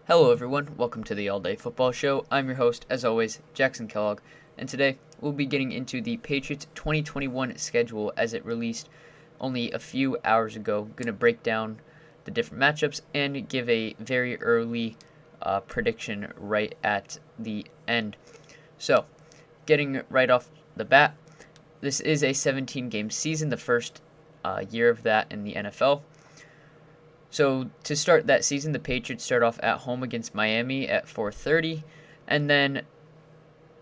Hello, everyone. Welcome to the All Day Football Show. I'm your host, as always, Jackson Kellogg, and today we'll be getting into the Patriots 2021 schedule as it released only a few hours ago. Going to break down the different matchups and give a very early prediction right at the end. So, getting right off the bat, this is a 17-game season, the first year of that in the NFL. So to start that season, the Patriots start off at home against Miami at 4:30, and then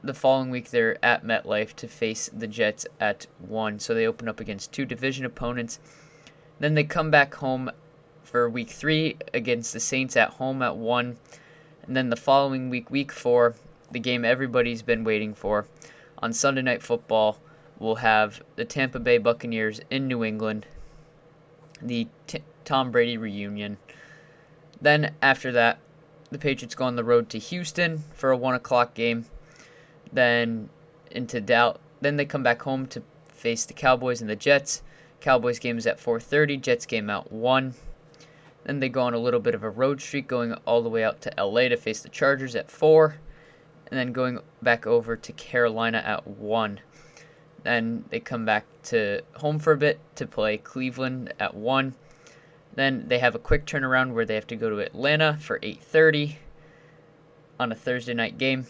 the following week they're at MetLife to face the Jets at 1. So they open up against two division opponents. Then they come back home for week 3 against the Saints at home at 1. And then the following week, week 4, the game everybody's been waiting for. On Sunday Night Football, we'll have the Tampa Bay Buccaneers in New England, the Tom Brady reunion. Then after that, the Patriots go on the road to Houston for a 1 o'clock game. Then into Dallas. Then they come back home to face the Cowboys and the Jets. Cowboys game is at 4:30. Jets game at 1. Then they go on a little bit of a road streak, going all the way out to LA to face the Chargers at 4. And then going back over to Carolina at 1. Then they come back to home for a bit to play Cleveland at 1. Then they have a quick turnaround where they have to go to Atlanta for 8:30 on a Thursday night game.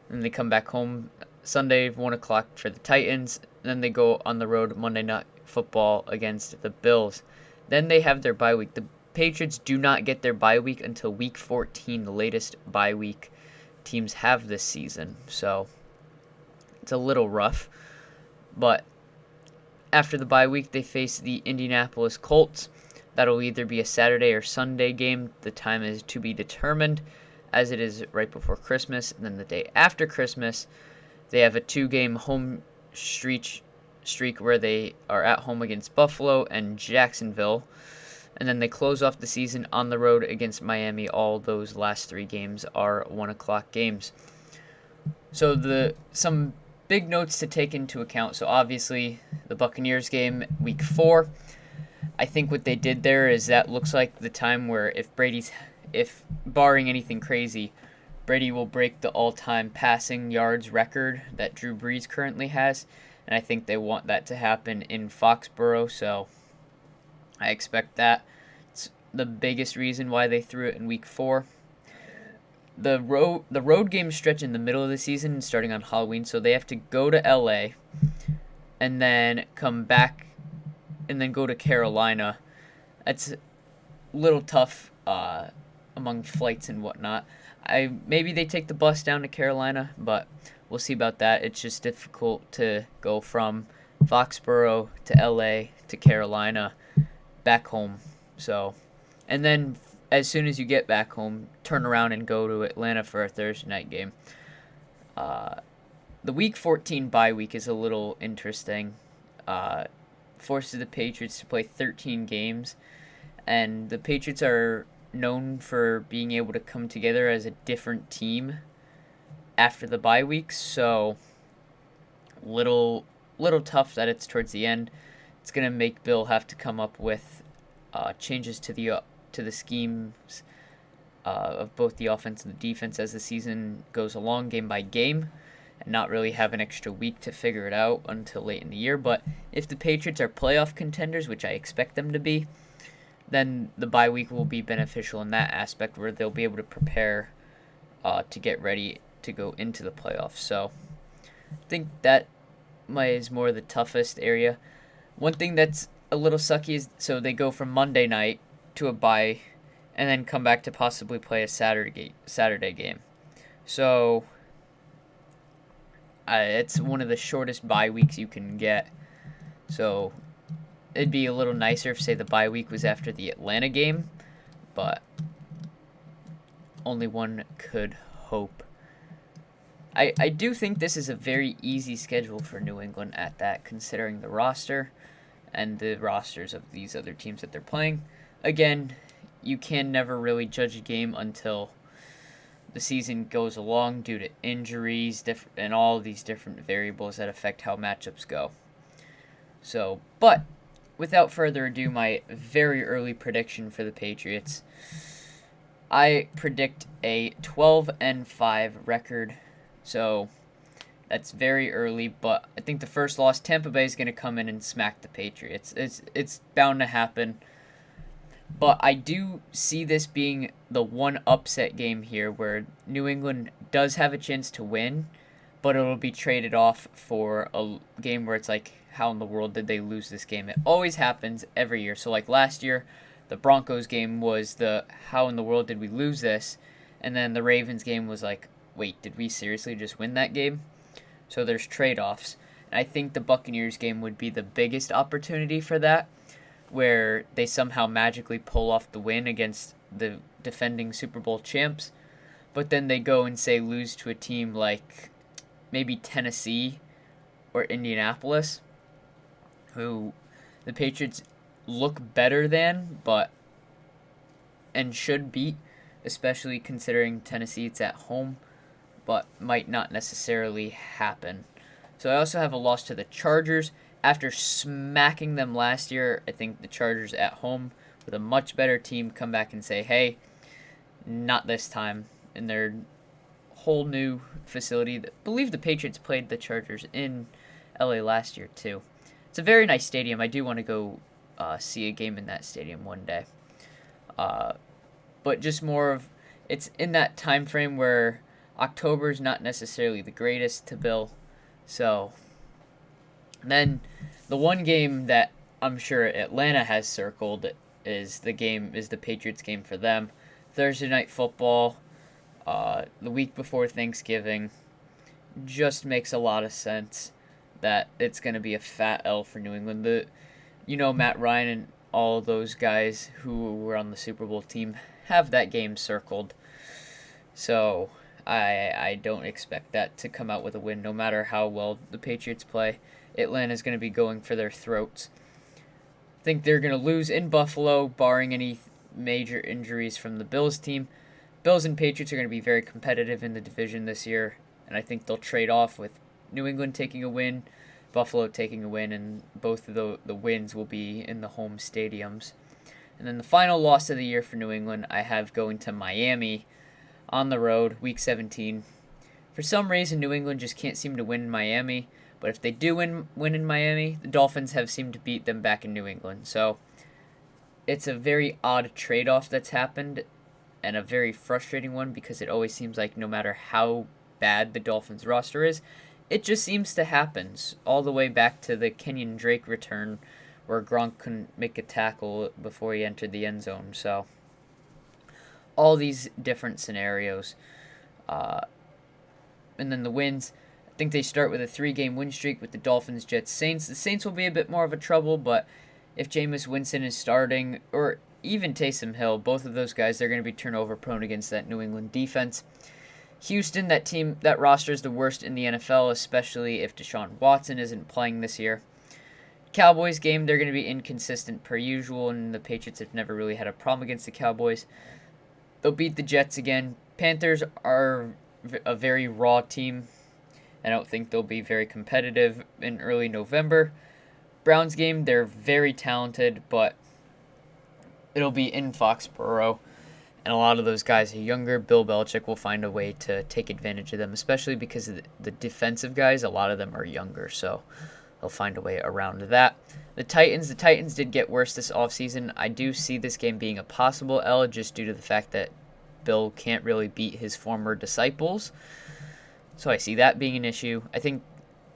Then they come back home Sunday, 1 o'clock for the Titans. Then they go on the road Monday Night Football against the Bills. Then they have their bye week. The Patriots do not get their bye week until week 14, the latest bye week teams have this season. So it's a little rough. But after the bye week, they face the Indianapolis Colts. That'll either be a Saturday or Sunday game. The time is to be determined, as it is right before Christmas. And then the day after Christmas, they have a 2-game home streak where they are at home against Buffalo and Jacksonville. And then they close off the season on the road against Miami. All those last 3 games are 1 o'clock games. So some big notes to take into account. So obviously the Buccaneers game, week 4. I think what they did there is that looks like the time where if barring anything crazy, Brady will break the all-time passing yards record that Drew Brees currently has. And I think they want that to happen in Foxborough, so I expect that. It's the biggest reason why they threw it in week 4. The road games stretch in the middle of the season, starting on Halloween, so they have to go to LA and then come back and then go to Carolina. That's a little tough among flights and whatnot. Maybe they take the bus down to Carolina, but we'll see about that. It's just difficult to go from Foxborough to LA to Carolina back home. So, and then as soon as you get back home, turn around and go to Atlanta for a Thursday night game. The week 14 bye week is a little interesting. Forces the Patriots to play 13 games, and the Patriots are known for being able to come together as a different team after the bye week, so little tough that it's towards the end. It's gonna make Bill have to come up with changes to the schemes of both the offense and the defense as the season goes along, game by game, and not really have an extra week to figure it out until late in the year. But if the Patriots are playoff contenders, which I expect them to be, then the bye week will be beneficial in that aspect where they'll be able to prepare to get ready to go into the playoffs. So I think that is more the toughest area. One thing that's a little sucky is so they go from Monday night to a bye and then come back to possibly play a Saturday game. So it's one of the shortest bye weeks you can get. So it'd be a little nicer if, say, the bye week was after the Atlanta game, but only one could hope. I do think this is a very easy schedule for New England at that, considering the roster and the rosters of these other teams that they're playing. Again, you can never really judge a game until the season goes along due to injuries and all these different variables that affect how matchups go. So, but without further ado, my very early prediction for the Patriots. I predict a 12-5 record. So that's very early, but I think the first loss, Tampa Bay is going to come in and smack the Patriots. It's bound to happen. But I do see this being the one upset game here where New England does have a chance to win, but it'll be traded off for a game where it's like, how in the world did they lose this game? It always happens every year. So, like last year, the Broncos game was the how in the world did we lose this? And then the Ravens game was like, wait, did we seriously just win that game? So there's trade offs. And I think the Buccaneers game would be the biggest opportunity for that, where they somehow magically pull off the win against the defending Super Bowl champs, but then they go and say lose to a team like maybe Tennessee or Indianapolis, who the Patriots look better than, but and should beat, especially considering Tennessee it's at home, but might not necessarily happen. So I also have a loss to the Chargers. After smacking them last year, I think the Chargers at home with a much better team come back and say, hey, not this time. In their whole new facility. I believe the Patriots played the Chargers in LA last year too. It's a very nice stadium. I do want to go see a game in that stadium one day. But just more of, it's in that time frame where October is not necessarily the greatest to Bill. So then the one game that I'm sure Atlanta has circled is the Patriots game for them. Thursday night football, the week before Thanksgiving, just makes a lot of sense that it's going to be a fat L for New England. Matt Ryan and all those guys who were on the Super Bowl team have that game circled. So I don't expect that to come out with a win, no matter how well the Patriots play. Atlanta's going to be going for their throats. I think they're going to lose in Buffalo, barring any major injuries from the Bills team. Bills and Patriots are going to be very competitive in the division this year, and I think they'll trade off with New England taking a win, Buffalo taking a win, and both of the wins will be in the home stadiums. And then the final loss of the year for New England, I have going to Miami on the road, Week 17. For some reason, New England just can't seem to win in Miami, but if they do win in Miami, the Dolphins have seemed to beat them back in New England. So it's a very odd trade-off that's happened, and a very frustrating one, because it always seems like no matter how bad the Dolphins roster is, it just seems to happen. All the way back to the Kenyon Drake return, where Gronk couldn't make a tackle before he entered the end zone. So all these different scenarios. And then the wins, I think they start with a 3-game win streak with the Dolphins, Jets, Saints. The Saints will be a bit more of a trouble, but if Jameis Winston is starting, or even Taysom Hill, both of those guys, they're going to be turnover prone against that New England defense. Houston, that roster is the worst in the NFL, especially if Deshaun Watson isn't playing this year. Cowboys game, they're going to be inconsistent per usual, and the Patriots have never really had a problem against the Cowboys. They'll beat the Jets again. Panthers are a very raw team. I don't think they'll be very competitive in early November. Browns game, they're very talented, but it'll be in Foxborough, and a lot of those guys are younger. Bill Belichick will find a way to take advantage of them, especially because the defensive guys, a lot of them are younger, so they'll find a way around that. The Titans did get worse this offseason. I do see this game being a possible L, just due to the fact that Bill can't really beat his former disciples. So I see that being an issue. I think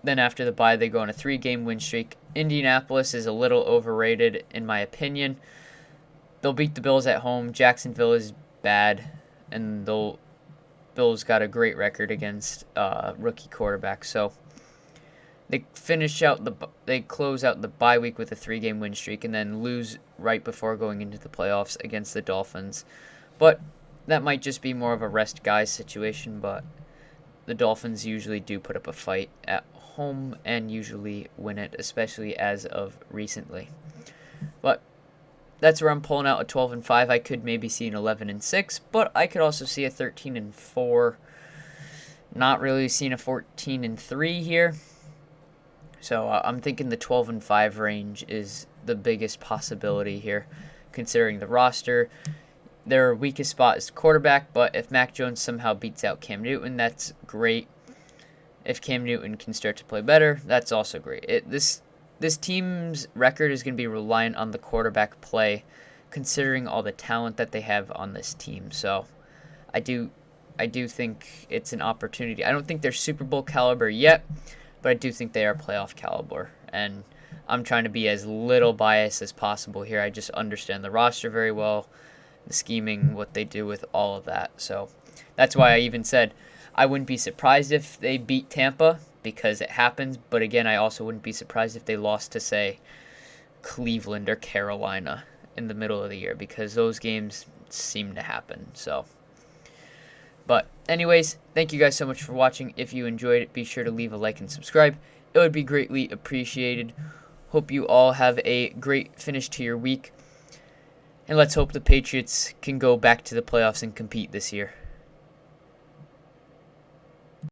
then after the bye, they go on a 3-game win streak. Indianapolis is a little overrated, in my opinion. They'll beat the Bills at home. Jacksonville is bad, and Bills got a great record against rookie quarterbacks. So they close out the bye week with a 3-game win streak, and then lose right before going into the playoffs against the Dolphins. But that might just be more of a rest guys situation, but the Dolphins usually do put up a fight at home and usually win it, especially as of recently. But that's where I'm pulling out a 12-5. I could maybe see an 11-6, but I could also see a 13-4. Not really seeing a 14-3 here. So I'm thinking the 12-5 range is the biggest possibility here, considering the roster. their weakest spot is quarterback, but if Mac Jones somehow beats out Cam Newton, that's great. If Cam Newton can start to play better, that's also great. This team's record is going to be reliant on the quarterback play, considering all the talent that they have on this team. So I do think it's an opportunity. I don't think they're Super Bowl caliber yet, but I do think they are playoff caliber. And I'm trying to be as little biased as possible here. I just understand the roster very well, the scheming, what they do with all of that. So that's why I even said I wouldn't be surprised if they beat Tampa, because it happens. But again, I also wouldn't be surprised if they lost to, say, Cleveland or Carolina in the middle of the year, because those games seem to happen. But anyways, thank you guys so much for watching. If you enjoyed it, be sure to leave a like and subscribe. It would be greatly appreciated. Hope you all have a great finish to your week. And let's hope the Patriots can go back to the playoffs and compete this year.